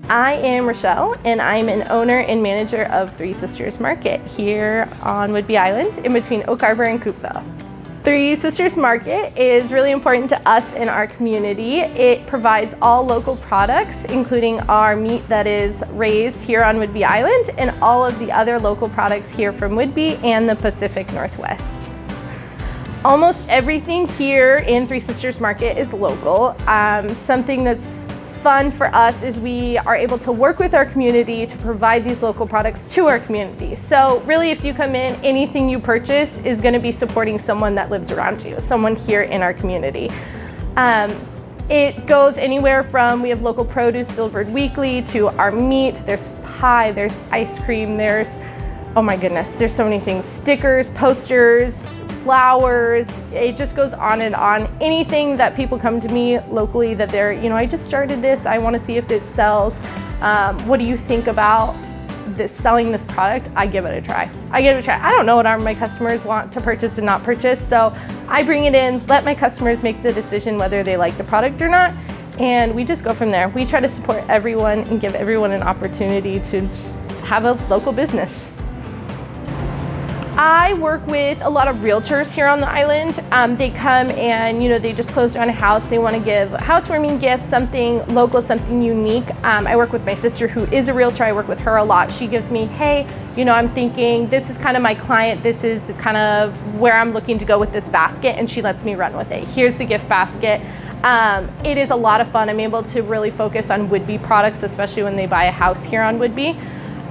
I am Rochelle, and I'm an owner and manager of Three Sisters Market here on Whidbey Island in between Oak Harbor and Coupeville. Three Sisters Market is really important to us in our community. It provides all local products, including our meat that is raised here on Whidbey Island and all of the other local products here from Whidbey and the Pacific Northwest. Almost everything here in Three Sisters Market is local. Something that's fun for us is we are able to work with our community to provide these local products to our community. So really, if you come in, anything you purchase is going to be supporting someone that lives around you, someone here in our community. It goes anywhere from, we have local produce delivered weekly, to our meat, there's pie, there's ice cream, there's, oh my goodness, there's so many things, stickers, posters, flowers, it just goes on and on. Anything that people come to me locally that they're, I just started this, I want to see if it sells. What do you think about selling this product? I give it a try. I don't know what my customers want to purchase and not purchase, so I bring it in, let my customers make the decision whether they like the product or not, and we just go from there. We try to support everyone and give everyone an opportunity to have a local business. I work with a lot of realtors here on the island. They come and they just closed on a house. They want to give a housewarming gift, something local, something unique. I work with my sister who is a realtor. I work with her a lot. She gives me, hey, I'm thinking this is kind of my client. This is the kind of where I'm looking to go with this basket, and she lets me run with it. Here's the gift basket. It is a lot of fun. I'm able to really focus on Whidbey products, especially when they buy a house here on Whidbey.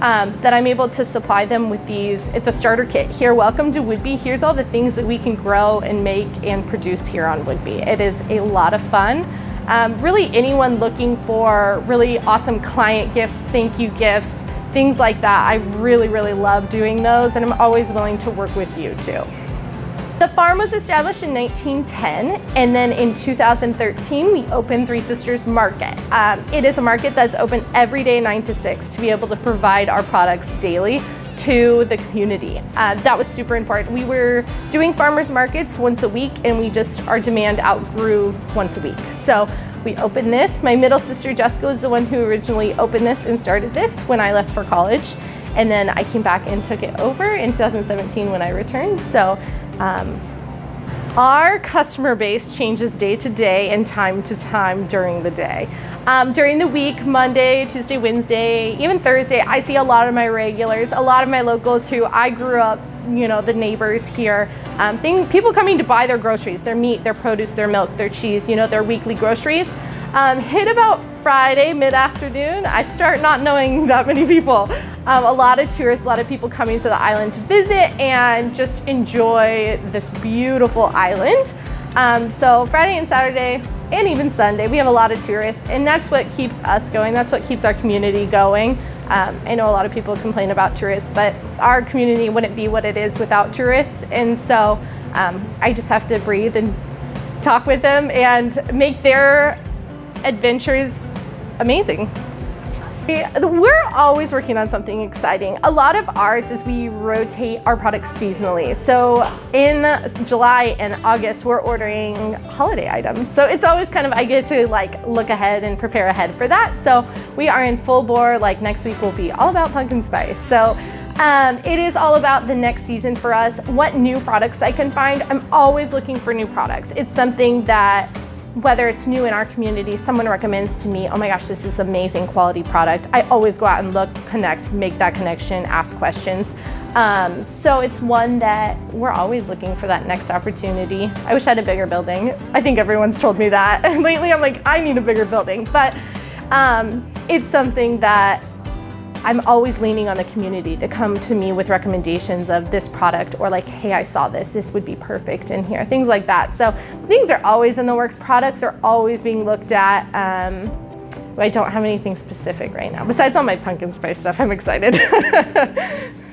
That I'm able to supply them with these. It's a starter kit. Here, welcome to Whidbey. Here's all the things that we can grow and make and produce here on Whidbey. It is a lot of fun. Really, anyone looking for really awesome client gifts, thank you gifts, things like that, I really, really love doing those, and I'm always willing to work with you too. The farm was established in 1910, and then in 2013 we opened Three Sisters Market. It is a market that's open every day 9 to 6 to be able to provide our products daily to the community. That was super important. We were doing farmers markets once a week, and our demand outgrew once a week. So we opened this. My middle sister Jessica was the one who originally opened this and started this when I left for college. And then I came back and took it over in 2017 when I returned. So our customer base changes day to day and time to time during the day. During the week, Monday, Tuesday, Wednesday, even Thursday, I see a lot of my regulars, a lot of my locals who I grew up, the neighbors here, people coming to buy their groceries, their meat, their produce, their milk, their cheese, their weekly groceries. Hit about Friday mid-afternoon, I start not knowing that many people. A lot of tourists, a lot of people coming to the island to visit and just enjoy this beautiful island. So Friday and Saturday and even Sunday, we have a lot of tourists, and that's what keeps us going. That's what keeps our community going. I know a lot of people complain about tourists, but our community wouldn't be what it is without tourists. And so I just have to breathe and talk with them and make their adventures amazing. We're always working on something exciting. A lot of ours is we rotate our products seasonally. So in July and August, we're ordering holiday items. So it's always kind of, I get to look ahead and prepare ahead for that. So we are in full bore. Next week will be all about pumpkin spice. So it is all about the next season for us. What new products I can find. I'm always looking for new products. It's something that, whether it's new in our community, someone recommends to me, oh my gosh, this is amazing quality product. I always go out and look, connect, make that connection, ask questions. So it's one that we're always looking for that next opportunity. I wish I had a bigger building. I think everyone's told me that. And lately I'm like, I need a bigger building. But it's something that I'm always leaning on the community to come to me with recommendations of this product, or hey, I saw this would be perfect in here, things like that. So things are always in the works. Products are always being looked at. I don't have anything specific right now. Besides all my pumpkin spice stuff, I'm excited.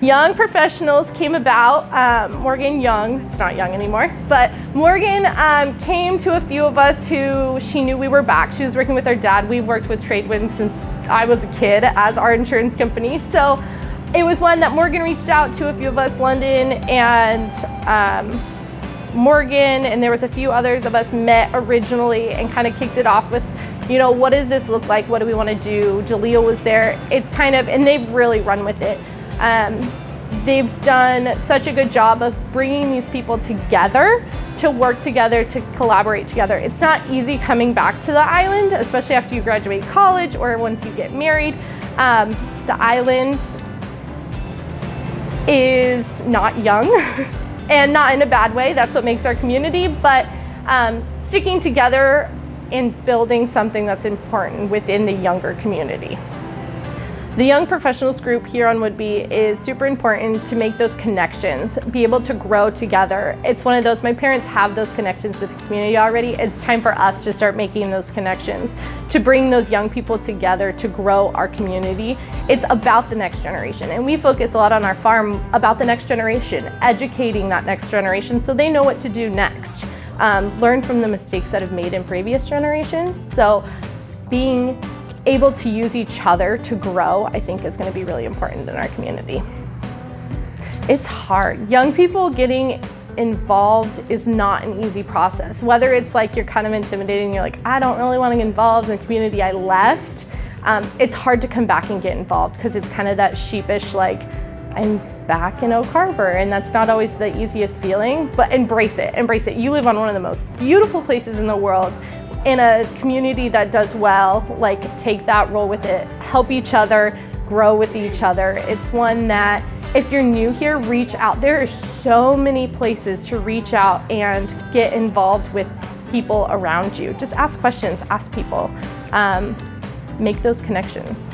Young professionals came about. Morgan Young, it's not young anymore, but Morgan came to a few of us who she knew we were back. She was working with our dad. We've worked with Tradewinds since I was a kid as our insurance company. So it was one that Morgan reached out to a few of us, London and Morgan, and there was a few others of us met originally and kind of kicked it off with, you know, what does this look like? What do we want to do? Jaleel was there. It's kind of, and they've really run with it. They've done such a good job of bringing these people together to work together, to collaborate together. It's not easy coming back to the island, especially after you graduate college or once you get married. The island is not young and not in a bad way. That's what makes our community, but sticking together and building something that's important within the younger community. The Young Professionals group here on Whidbey is super important to make those connections, be able to grow together. It's one of those, my parents have those connections with the community already. It's time for us to start making those connections, to bring those young people together to grow our community. It's about the next generation, and we focus a lot on our farm about the next generation, educating that next generation so they know what to do next. Learn from the mistakes that have made in previous generations. So being able to use each other to grow, I think, is going to be really important in our community. It's hard. Young people getting involved is not an easy process. Whether it's like you're kind of intimidated and you're like, I don't really want to get involved in the community I left, it's hard to come back and get involved because it's kind of that sheepish, like, I'm back in Oak Harbor, and that's not always the easiest feeling, but embrace it, embrace it. You live on one of the most beautiful places in the world, in a community that does well. Like, take that, roll with it, help each other, grow with each other. It's one that if you're new here, reach out. There are so many places to reach out and get involved with people around you. Just ask questions, ask people, make those connections.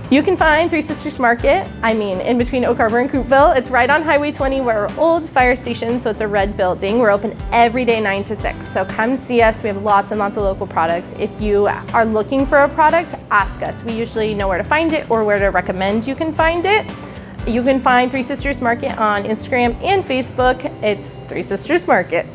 You can find Three Sisters Market, in between Oak Harbor and Coupeville. It's right on Highway 20, where our old fire station, so it's a red building. We're open every day 9 to 6, so come see us. We have lots and lots of local products. If you are looking for a product, ask us. We usually know where to find it or where to recommend you can find it. You can find Three Sisters Market on Instagram and Facebook. It's Three Sisters Market.